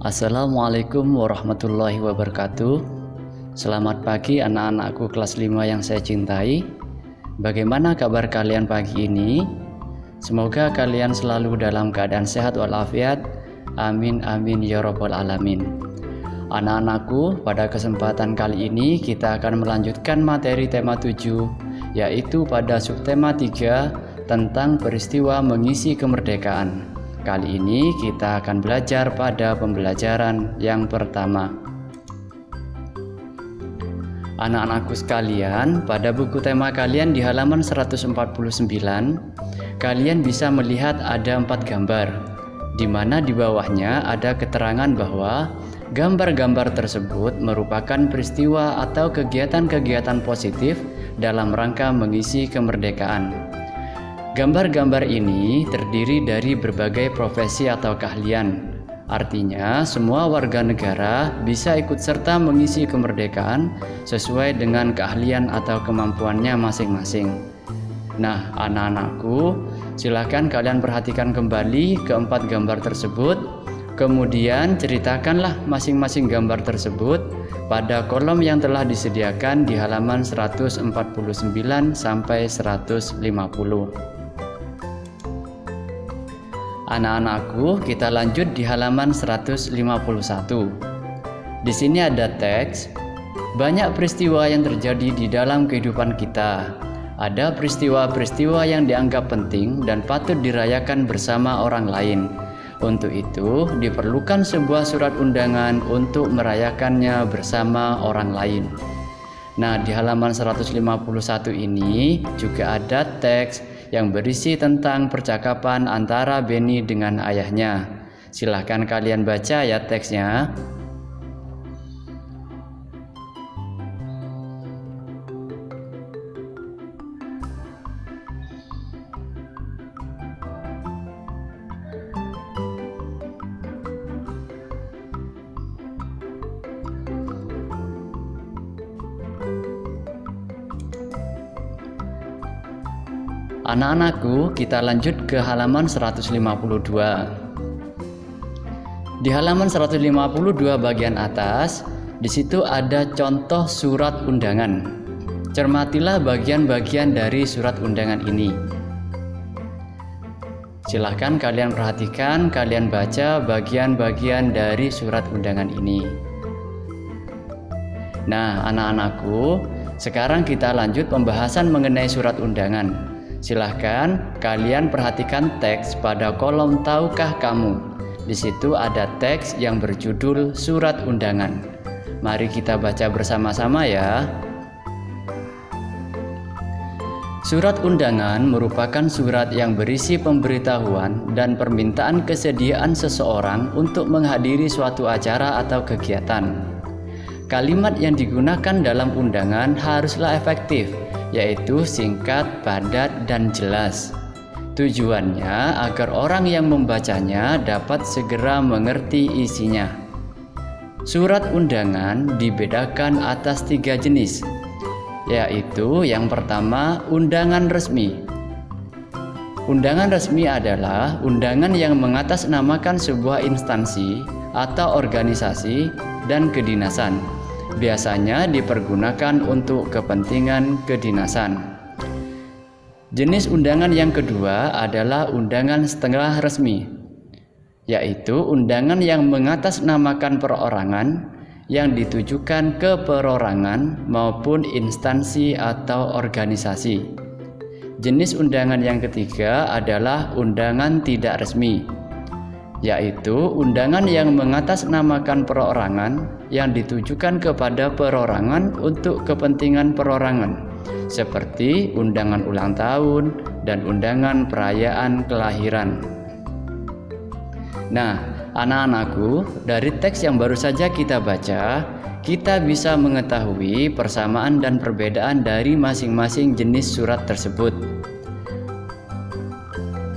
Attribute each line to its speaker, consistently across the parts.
Speaker 1: Assalamualaikum warahmatullahi wabarakatuh. Selamat pagi anak-anakku kelas 5 yang saya cintai. Bagaimana kabar kalian pagi ini? Semoga kalian selalu dalam keadaan sehat walafiat. Amin amin ya rabbal alamin. Anak-anakku, pada kesempatan kali ini kita akan melanjutkan materi tema 7, yaitu pada subtema 3 tentang peristiwa mengisi kemerdekaan. Kali ini kita akan belajar pada pembelajaran yang pertama. Anak-anakku sekalian, pada buku tema kalian di halaman 149, kalian bisa melihat ada 4 gambar, di mana di bawahnya ada keterangan bahwa gambar-gambar tersebut merupakan peristiwa atau kegiatan-kegiatan positif dalam rangka mengisi kemerdekaan. Gambar-gambar ini terdiri dari berbagai profesi atau keahlian. Artinya, semua warga negara bisa ikut serta mengisi kemerdekaan sesuai dengan keahlian atau kemampuannya masing-masing. Nah, anak-anakku, silakan kalian perhatikan kembali keempat gambar tersebut. Kemudian ceritakanlah masing-masing gambar tersebut pada kolom yang telah disediakan di halaman 149 sampai 150. Anak-anakku, kita lanjut di halaman 151. Di sini ada teks, banyak peristiwa yang terjadi di dalam kehidupan kita. Ada peristiwa-peristiwa yang dianggap penting dan patut dirayakan bersama orang lain. Untuk itu, diperlukan sebuah surat undangan untuk merayakannya bersama orang lain. Nah, di halaman 151 ini juga ada teks yang berisi tentang percakapan antara Benny dengan ayahnya. Silahkan kalian baca ya teksnya. Anak-anakku, kita lanjut ke halaman 152. Di halaman 152 bagian atas, di situ ada contoh surat undangan. Cermatilah bagian-bagian dari surat undangan ini. Silahkan kalian perhatikan, kalian baca bagian-bagian dari surat undangan ini. Nah, anak-anakku, sekarang kita lanjut pembahasan mengenai surat undangan. Silahkan kalian perhatikan teks pada kolom tahukah kamu. Di situ ada teks yang berjudul surat undangan. Mari kita baca bersama-sama ya. Surat undangan merupakan surat yang berisi pemberitahuan dan permintaan kesediaan seseorang untuk menghadiri suatu acara atau kegiatan. Kalimat yang digunakan dalam undangan haruslah efektif, yaitu singkat, padat, dan jelas. Tujuannya agar orang yang membacanya dapat segera mengerti isinya. Surat undangan dibedakan atas 3 jenis, yaitu yang pertama, undangan resmi. Undangan resmi adalah undangan yang mengatasnamakan sebuah instansi atau organisasi dan kedinasan. Biasanya dipergunakan untuk kepentingan kedinasan. Jenis undangan yang kedua adalah undangan setengah resmi, yaitu undangan yang mengatasnamakan perorangan yang ditujukan ke perorangan maupun instansi atau organisasi. Jenis undangan yang ketiga adalah undangan tidak resmi, yaitu undangan yang mengatasnamakan perorangan yang ditujukan kepada perorangan untuk kepentingan perorangan, seperti undangan ulang tahun dan undangan perayaan kelahiran. Nah, anak-anakku, dari teks yang baru saja kita baca, kita bisa mengetahui persamaan dan perbedaan dari masing-masing jenis surat tersebut.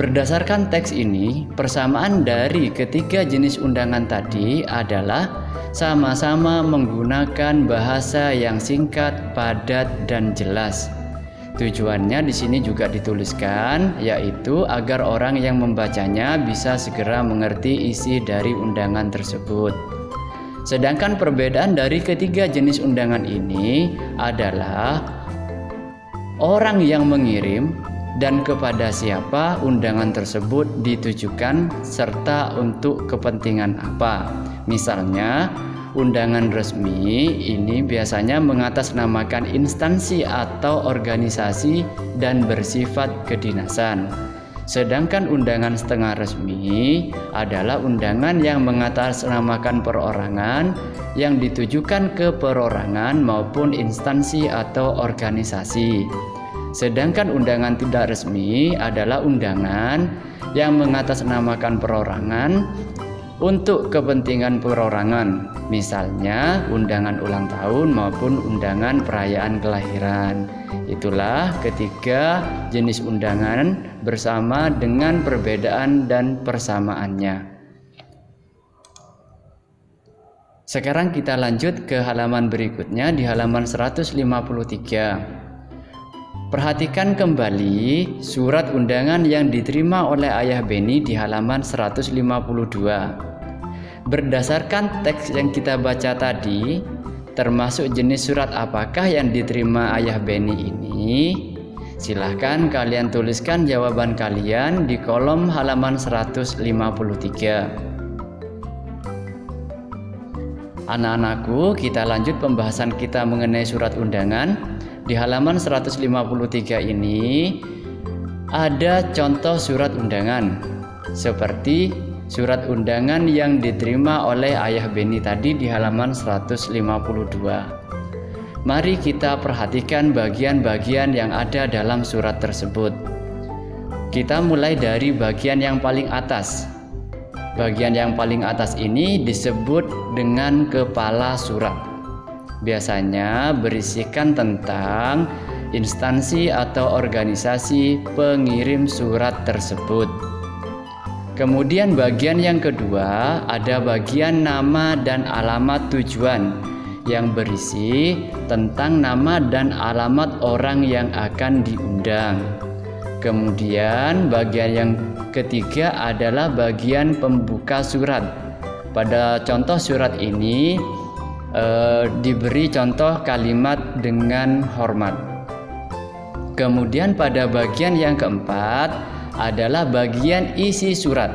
Speaker 1: Berdasarkan teks ini, persamaan dari ketiga jenis undangan tadi adalah sama-sama menggunakan bahasa yang singkat, padat, dan jelas. Tujuannya di sini juga dituliskan, yaitu agar orang yang membacanya bisa segera mengerti isi dari undangan tersebut. Sedangkan perbedaan dari ketiga jenis undangan ini adalah orang yang mengirim dan kepada siapa undangan tersebut ditujukan serta untuk kepentingan apa. Misalnya, undangan resmi ini biasanya mengatasnamakan instansi atau organisasi dan bersifat kedinasan. Sedangkan undangan setengah resmi adalah undangan yang mengatasnamakan perorangan yang ditujukan ke perorangan maupun instansi atau organisasi. Sedangkan undangan tidak resmi adalah undangan yang mengatasnamakan perorangan untuk kepentingan perorangan, misalnya undangan ulang tahun maupun undangan perayaan kelahiran. Itulah ketiga jenis undangan bersama dengan perbedaan dan persamaannya. Sekarang kita lanjut ke halaman berikutnya di halaman 153. Perhatikan kembali surat undangan yang diterima oleh Ayah Beni di halaman 152. Berdasarkan teks yang kita baca tadi, termasuk jenis surat apakah yang diterima Ayah Beni ini? Silahkan kalian tuliskan jawaban kalian di kolom halaman 153. Anak-anakku, kita lanjut pembahasan kita mengenai surat undangan. Di halaman 153 ini ada contoh surat undangan seperti surat undangan yang diterima oleh Ayah Beni tadi di halaman 152. Mari kita perhatikan bagian-bagian yang ada dalam surat tersebut. Kita mulai dari bagian yang paling atas. Bagian yang paling atas ini disebut dengan kepala surat. Biasanya berisikan tentang instansi atau organisasi pengirim surat tersebut. Kemudian bagian yang kedua ada bagian nama dan alamat tujuan yang berisi tentang nama dan alamat orang yang akan diundang. Kemudian bagian yang ketiga adalah bagian pembuka surat. Pada contoh surat ini diberi contoh kalimat dengan hormat. Kemudian pada bagian yang keempat adalah bagian isi surat.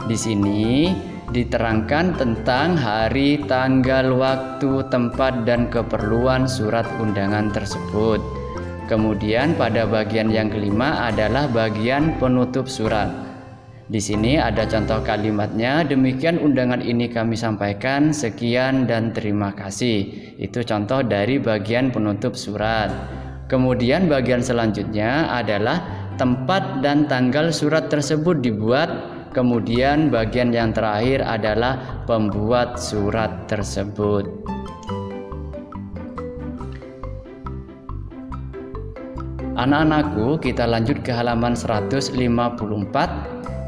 Speaker 1: Di sini diterangkan tentang hari, tanggal, waktu, tempat, dan keperluan surat undangan tersebut. Kemudian pada bagian yang kelima adalah bagian penutup surat. Di sini ada contoh kalimatnya, demikian undangan ini kami sampaikan, sekian dan terima kasih. Itu contoh dari bagian penutup surat. Kemudian bagian selanjutnya adalah tempat dan tanggal surat tersebut dibuat. Kemudian bagian yang terakhir adalah pembuat surat tersebut. Anak-anakku, kita lanjut ke halaman 154.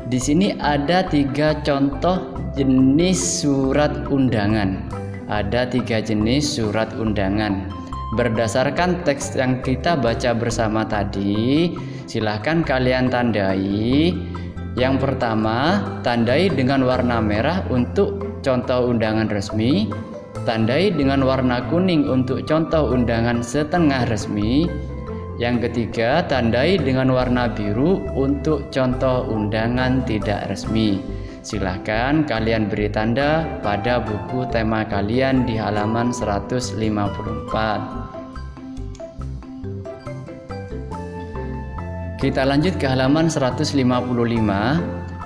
Speaker 1: Di sini ada 3 contoh jenis surat undangan. Ada 3 jenis surat undangan. Berdasarkan teks yang kita baca bersama tadi, silahkan kalian tandai. Yang pertama, tandai dengan warna merah untuk contoh undangan resmi, tandai dengan warna kuning untuk contoh undangan setengah resmi. Yang ketiga, tandai dengan warna biru untuk contoh undangan tidak resmi. Silahkan kalian beri tanda pada buku tema kalian di halaman 154. Kita lanjut ke halaman 155.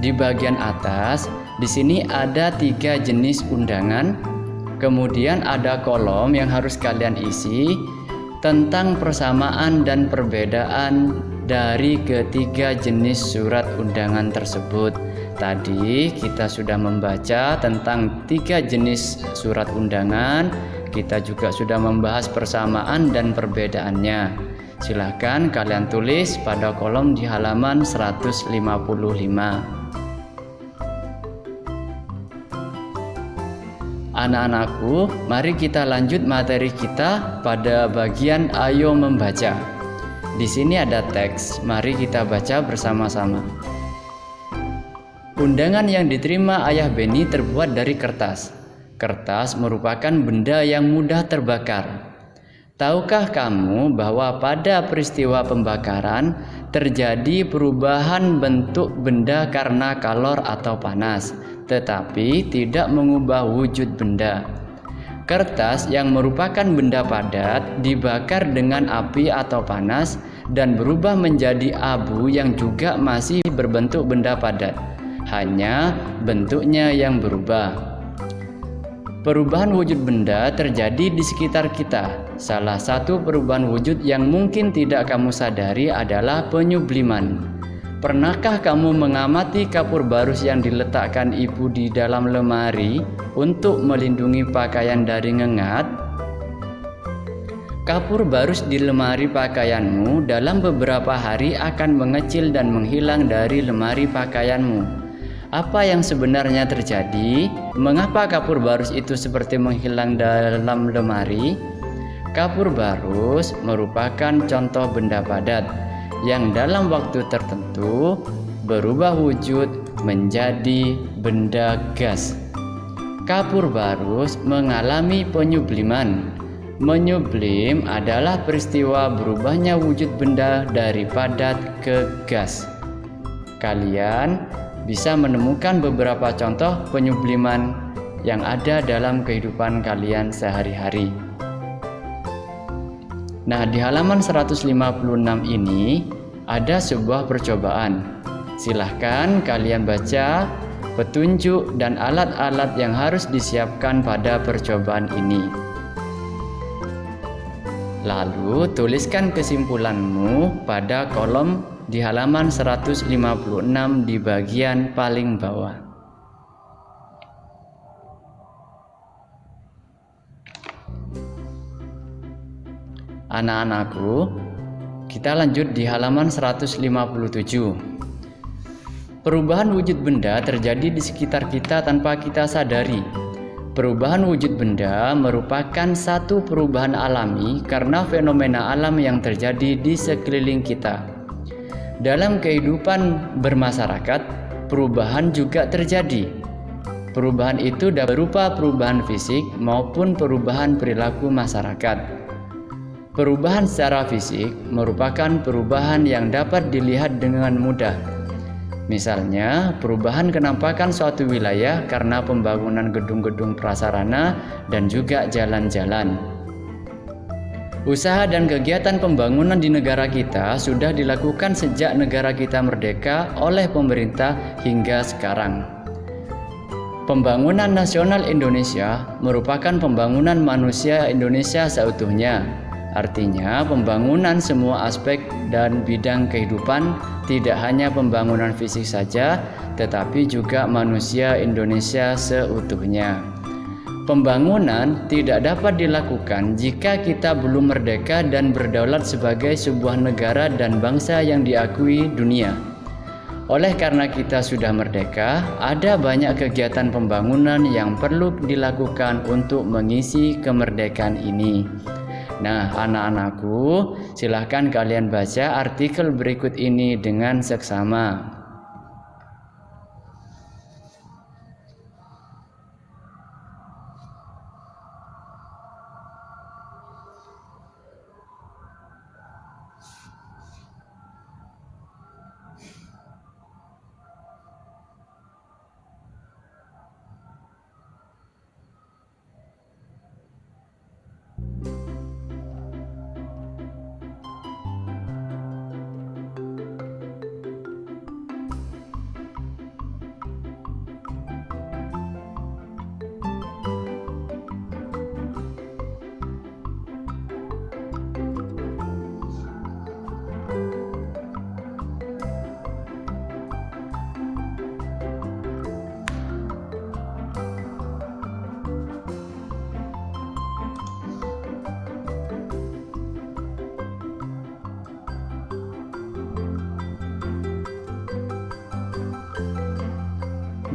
Speaker 1: Di bagian atas, di sini ada 3 jenis undangan. Kemudian ada kolom yang harus kalian isi tentang persamaan dan perbedaan dari ketiga jenis surat undangan tersebut. Tadi kita sudah membaca tentang 3 jenis surat undangan. Kita juga sudah membahas persamaan dan perbedaannya. Silahkan kalian tulis pada kolom di halaman 155. Anak-anakku, mari kita lanjut materi kita pada bagian ayo membaca. Di sini ada teks, mari kita baca bersama-sama. Undangan yang diterima ayah Beni terbuat dari kertas. Kertas merupakan benda yang mudah terbakar. Tahukah kamu bahwa pada peristiwa pembakaran terjadi perubahan bentuk benda karena kalor atau panas, tetapi tidak mengubah wujud benda? Kertas yang merupakan benda padat dibakar dengan api atau panas dan berubah menjadi abu yang juga masih berbentuk benda padat. Hanya bentuknya yang berubah. Perubahan wujud benda terjadi di sekitar kita. Salah satu perubahan wujud yang mungkin tidak kamu sadari adalah penyubliman. Pernahkah kamu mengamati kapur barus yang diletakkan ibu di dalam lemari untuk melindungi pakaian dari ngengat? Kapur barus di lemari pakaianmu dalam beberapa hari akan mengecil dan menghilang dari lemari pakaianmu. Apa yang sebenarnya terjadi? Mengapa kapur barus itu seperti menghilang dalam lemari? Kapur barus merupakan contoh benda padat yang dalam waktu tertentu berubah wujud menjadi benda gas. Kapur barus mengalami penyubliman. Menyublim adalah peristiwa berubahnya wujud benda dari padat ke gas. Kalian bisa menemukan beberapa contoh penyubliman yang ada dalam kehidupan kalian sehari-hari. Nah, di halaman 156 ini ada sebuah percobaan. Silahkan kalian baca petunjuk dan alat-alat yang harus disiapkan pada percobaan ini. Lalu tuliskan kesimpulanmu pada kolom di halaman 156 di bagian paling bawah. Anak-anakku, kita lanjut di halaman 157. Perubahan wujud benda terjadi di sekitar kita tanpa kita sadari. Perubahan wujud benda merupakan satu perubahan alami karena fenomena alam yang terjadi di sekeliling kita. Dalam kehidupan bermasyarakat, perubahan juga terjadi. Perubahan itu dapat berupa perubahan fisik maupun perubahan perilaku masyarakat. Perubahan secara fisik merupakan perubahan yang dapat dilihat dengan mudah. Misalnya, perubahan kenampakan suatu wilayah karena pembangunan gedung-gedung prasarana dan juga jalan-jalan. Usaha dan kegiatan pembangunan di negara kita sudah dilakukan sejak negara kita merdeka oleh pemerintah hingga sekarang. Pembangunan nasional Indonesia merupakan pembangunan manusia Indonesia seutuhnya. Artinya, pembangunan semua aspek dan bidang kehidupan, tidak hanya pembangunan fisik saja, tetapi juga manusia Indonesia seutuhnya. Pembangunan tidak dapat dilakukan jika kita belum merdeka dan berdaulat sebagai sebuah negara dan bangsa yang diakui dunia. Oleh karena kita sudah merdeka, ada banyak kegiatan pembangunan yang perlu dilakukan untuk mengisi kemerdekaan ini. Nah, anak-anakku, silahkan kalian baca artikel berikut ini dengan seksama.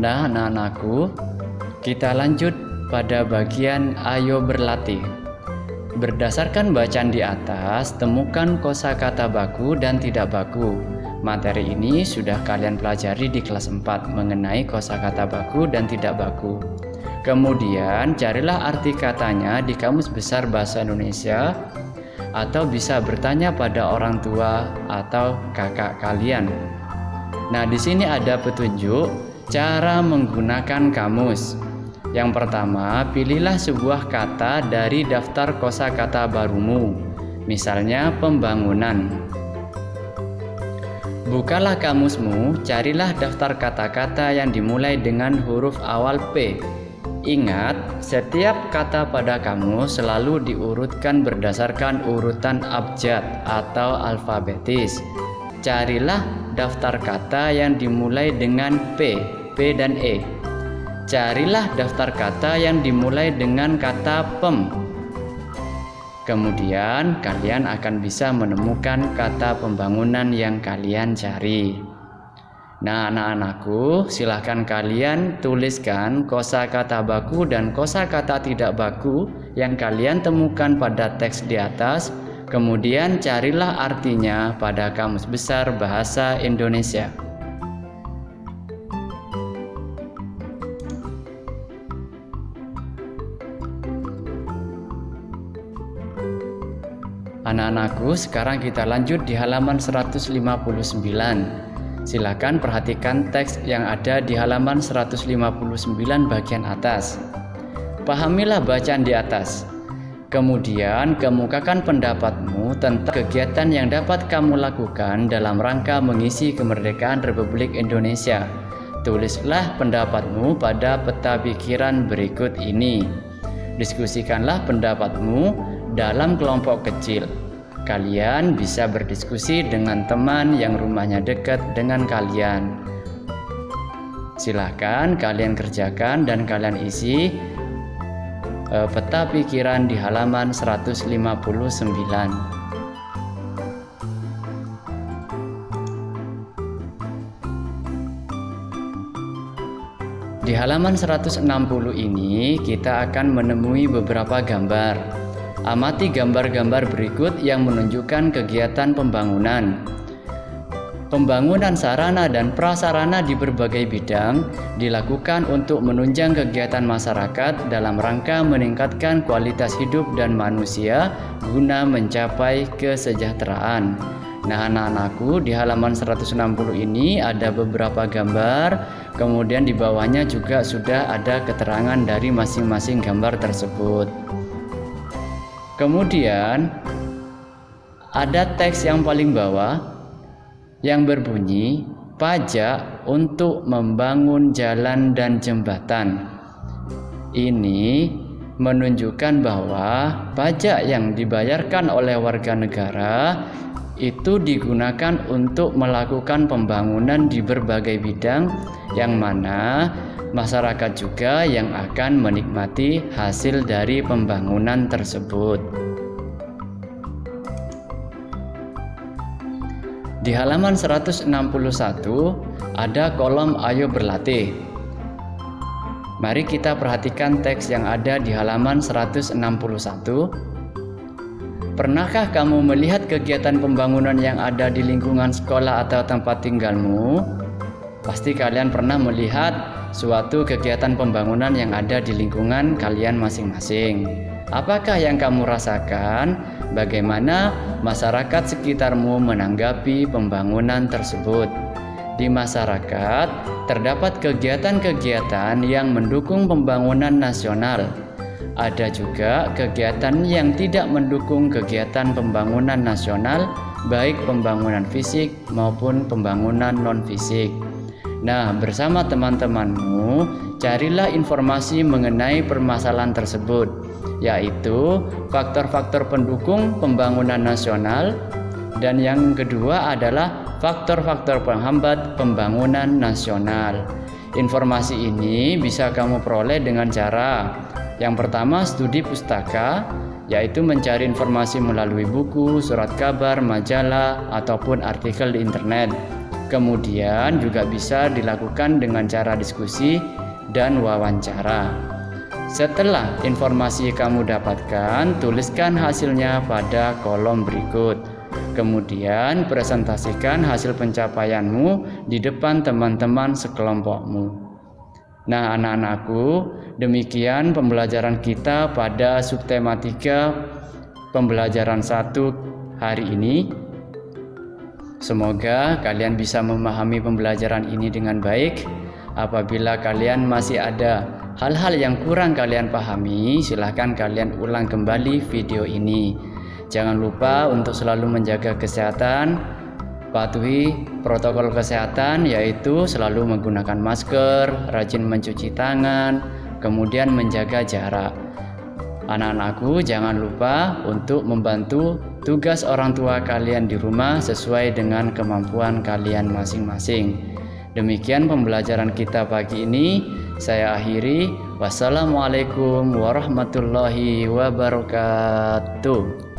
Speaker 1: Nah, anak-anakku, kita lanjut pada bagian ayo berlatih. Berdasarkan bacaan di atas, temukan kosakata baku dan tidak baku. Materi ini sudah kalian pelajari di kelas 4 mengenai kosakata baku dan tidak baku. Kemudian carilah arti katanya di Kamus Besar Bahasa Indonesia atau bisa bertanya pada orang tua atau kakak kalian. Nah, di sini ada petunjuk cara menggunakan kamus. Yang pertama, pilihlah sebuah kata dari daftar kosakata barumu. Misalnya pembangunan. Bukalah kamusmu, carilah daftar kata-kata yang dimulai dengan huruf awal P. Ingat, setiap kata pada kamus selalu diurutkan berdasarkan urutan abjad atau alfabetis. Carilah daftar kata yang dimulai dengan P dan E. Carilah daftar kata yang dimulai dengan kata pem. Kemudian kalian akan bisa menemukan kata pembangunan yang kalian cari. Nah, anak-anakku, silahkan kalian tuliskan kosakata baku dan kosakata tidak baku yang kalian temukan pada teks di atas. Kemudian carilah artinya pada Kamus Besar Bahasa Indonesia. Anak-anakku, sekarang kita lanjut di halaman 159. Silakan perhatikan teks yang ada di halaman 159 bagian atas. Pahamilah bacaan di atas. Kemudian kemukakan pendapatmu tentang kegiatan yang dapat kamu lakukan dalam rangka mengisi kemerdekaan Republik Indonesia. Tulislah pendapatmu pada peta pikiran berikut ini. Diskusikanlah pendapatmu dalam kelompok kecil. Kalian bisa berdiskusi dengan teman yang rumahnya dekat dengan kalian. Silahkan kalian kerjakan dan kalian isi peta pikiran di halaman 159. Di halaman 160 ini kita akan menemui beberapa gambar. Amati gambar-gambar berikut yang menunjukkan kegiatan pembangunan. Pembangunan sarana dan prasarana di berbagai bidang dilakukan untuk menunjang kegiatan masyarakat dalam rangka meningkatkan kualitas hidup dan manusia guna mencapai kesejahteraan. Nah, anak-anakku, di halaman 160 ini ada beberapa gambar, kemudian di bawahnya juga sudah ada keterangan dari masing-masing gambar tersebut. Kemudian ada teks yang paling bawah yang berbunyi pajak untuk membangun jalan dan jembatan. Ini menunjukkan bahwa pajak yang dibayarkan oleh warga negara itu digunakan untuk melakukan pembangunan di berbagai bidang yang mana masyarakat juga yang akan menikmati hasil dari pembangunan tersebut. Di halaman 161 ada kolom ayo berlatih. Mari kita perhatikan teks yang ada di halaman 161. Pernahkah kamu melihat kegiatan pembangunan yang ada di lingkungan sekolah atau tempat tinggalmu? Pasti kalian pernah melihat suatu kegiatan pembangunan yang ada di lingkungan kalian masing-masing. Apakah yang kamu rasakan? Bagaimana masyarakat sekitarmu menanggapi pembangunan tersebut? Di masyarakat terdapat kegiatan-kegiatan yang mendukung pembangunan nasional. Ada juga kegiatan yang tidak mendukung kegiatan pembangunan nasional, baik pembangunan fisik maupun pembangunan non-fisik. Nah, bersama teman-temanmu, carilah informasi mengenai permasalahan tersebut, yaitu faktor-faktor pendukung pembangunan nasional, dan yang kedua adalah faktor-faktor penghambat pembangunan nasional. Informasi ini bisa kamu peroleh dengan cara yang pertama, studi pustaka, yaitu mencari informasi melalui buku, surat kabar, majalah, ataupun artikel di internet. Kemudian juga bisa dilakukan dengan cara diskusi dan wawancara. Setelah informasi kamu dapatkan, tuliskan hasilnya pada kolom berikut. Kemudian presentasikan hasil pencapaianmu di depan teman-teman sekelompokmu. Nah, anak-anakku, demikian pembelajaran kita pada subtema 3 pembelajaran 1 hari ini. Semoga kalian bisa memahami pembelajaran ini dengan baik. Apabila kalian masih ada hal-hal yang kurang kalian pahami, silahkan kalian ulang kembali video ini. Jangan lupa untuk selalu menjaga kesehatan, patuhi protokol kesehatan, yaitu selalu menggunakan masker, rajin mencuci tangan, kemudian menjaga jarak. Anak-anakku, jangan lupa untuk membantu tugas orang tua kalian di rumah sesuai dengan kemampuan kalian masing-masing. Demikian pembelajaran kita pagi ini. Saya akhiri. Wassalamualaikum warahmatullahi wabarakatuh.